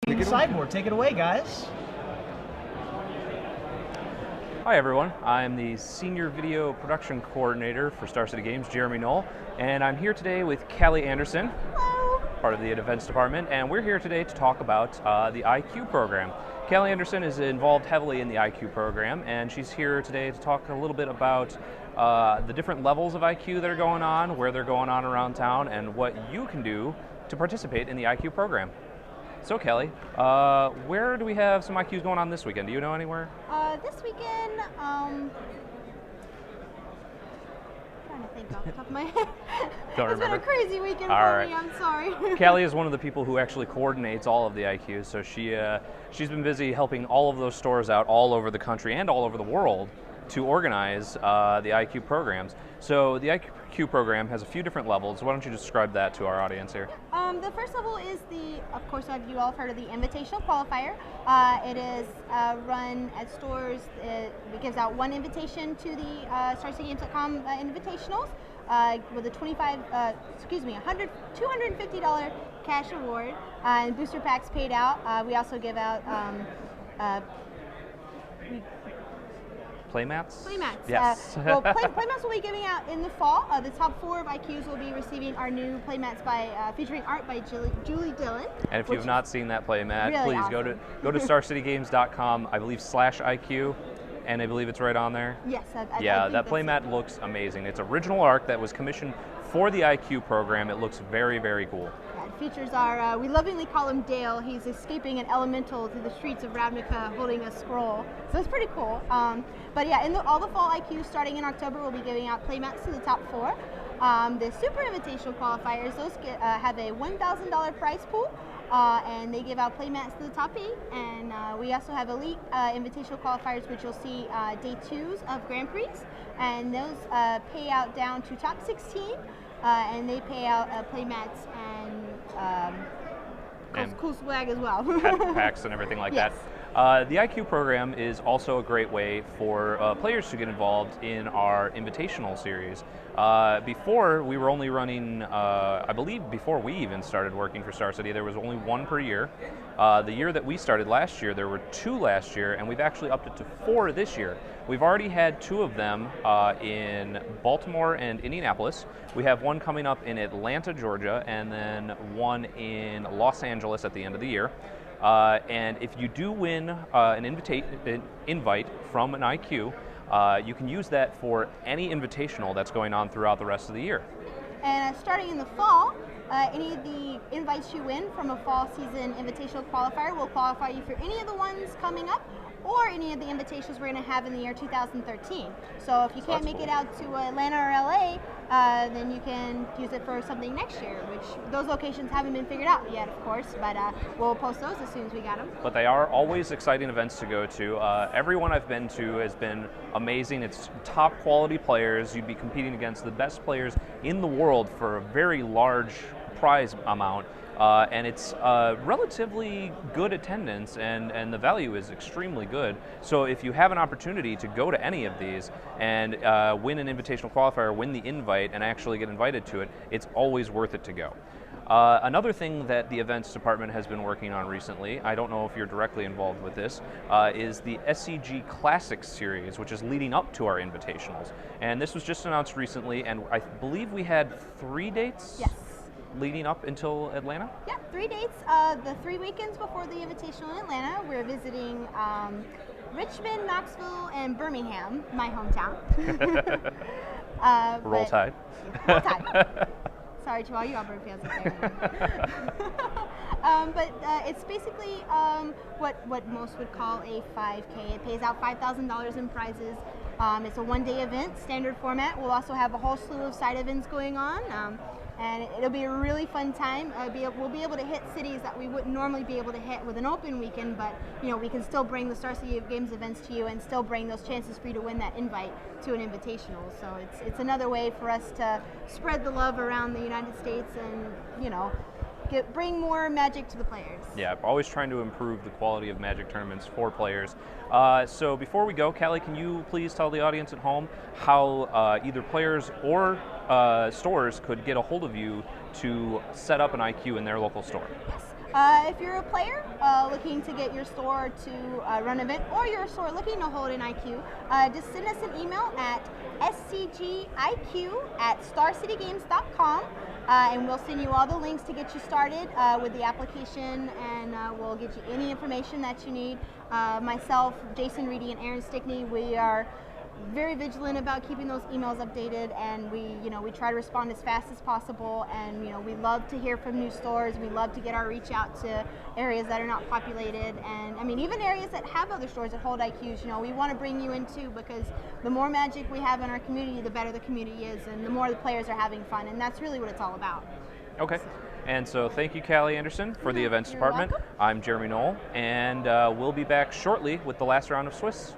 Sideboard, take it away, guys. Hi everyone, I'm the Senior Video Production Coordinator for Star City Games, Jeremy Knoll, and I'm here today with Callie Anderson, part of the Events Department, and we're here today to talk about the IQ program. Callie Anderson is involved heavily in the IQ program, and she's here today to talk a little bit about the different levels of IQ that are going on, where they're going on around town, and what you can do to participate in the IQ program. So Callie, where do we have some IQs going on this weekend? Do you know anywhere? This weekend, trying to think off the top of my head. Don't It's remember? been a crazy weekend All for right. me, I'm sorry. Callie is one of the people who actually coordinates all of the IQs, so she's been busy helping all of those stores out all over the country and all over the world to organize the IQ programs. So the IQ program has a few different levels. Why don't you describe that to our audience here? The first level is of course, you all have heard of the Invitational Qualifier. It is run at stores. It gives out one invitation to the StarCityGames.com Invitationals with a $250 cash award and booster packs paid out. We also give out Playmats? Playmats. Yes. Playmats will be giving out in the fall. The top 4 of IQs will be receiving our new playmats featuring art by Julie Dillon. And if you've not seen that playmat, really please awesome. go to StarCityGames.com, I believe /IQ, and I believe it's right on there. Yes. I Yeah, think that that's playmat it. looks amazing. It's original art that was commissioned for the IQ program. It looks very, very cool. Yeah, it features our, we lovingly call him Dale. He's escaping an elemental through the streets of Ravnica holding a scroll. So it's pretty cool. But yeah, all the fall IQs starting in October, we'll be giving out playmats to the top 4. The Super Invitational Qualifiers, those have a $1,000 prize pool. And they give out playmats to the top 8, and we also have Elite Invitational Qualifiers, which you'll see day 2s of Grand Prix, and those pay out down to top 16, and they pay out playmats and cool swag as well. Packs and everything like Yes. that. The IQ program is also a great way for players to get involved in our invitational series. Before, we were only running, I believe before we even started working for Star City, there was only 1 per year. The year that we started last year, there were 2 last year, and we've actually upped it to 4 this year. We've already had 2 of them in Baltimore and Indianapolis. We have 1 coming up in Atlanta, Georgia, and then 1 in Los Angeles at the end of the year. And if you do win an invite from an IQ, you can use that for any invitational that's going on throughout the rest of the year. And starting in the fall, any of the invites you win from a fall season invitational qualifier will qualify you for any of the ones coming up or any of the invitations we're going to have in the year 2013. So if you can't make it out to Atlanta or LA, then you can use it for something next year, which those locations haven't been figured out yet, of course, but we'll post those as soon as we got them. But they are always exciting events to go to. Everyone I've been to has been amazing. It's top quality players. You'd be competing against the best players in the world for a very large prize amount. And it's relatively good attendance, and the value is extremely good. So if you have an opportunity to go to any of these and win an invitational qualifier, win the invite, and actually get invited to it, it's always worth it to go. Another thing that the events department has been working on recently, I don't know if you're directly involved with this, is the SCG Classics series, which is leading up to our invitationals. And this was just announced recently, and I believe we had 3 dates? Yes. Leading up until Atlanta? Yeah, 3 dates. The 3 weekends before the Invitational in Atlanta, we're visiting Richmond, Knoxville, and Birmingham, my hometown. Roll Tide. Roll Tide. Sorry to all you Auburn fans out there. But it's basically what most would call a 5K. It pays out $5,000 in prizes. It's a 1-day event, standard format. We'll also have a whole slew of side events going on. And it'll be a really fun time. We'll be able to hit cities that we wouldn't normally be able to hit with an open weekend, but we can still bring the Star City Games events to you and still bring those chances for you to win that invite to an invitational. So it's another way for us to spread the love around the United States and bring more Magic to the players. Yeah, always trying to improve the quality of Magic tournaments for players. So before we go, Callie, can you please tell the audience at home how either players or stores could get a hold of you to set up an IQ in their local store? Yes. If you're a player looking to get your store to run an event, or your store looking to hold an IQ, just send us an email at scgiq@starcitygames.com, and we'll send you all the links to get you started with the application, and we'll get you any information that you need. Myself, Jason Reedy, and Aaron Stickney, we are very vigilant about keeping those emails updated, and we try to respond as fast as possible. And we love to hear from new stores. We love to get our reach out to areas that are not populated, and I mean even areas that have other stores that hold IQs. We want to bring you in too, because the more magic we have in our community, the better the community is, and the more the players are having fun, and that's really what it's all about. Okay. And so thank you, Callie Anderson, for the events You're department. welcome. I'm Jeremy Knoll, and we'll be back shortly with the last round of Swiss.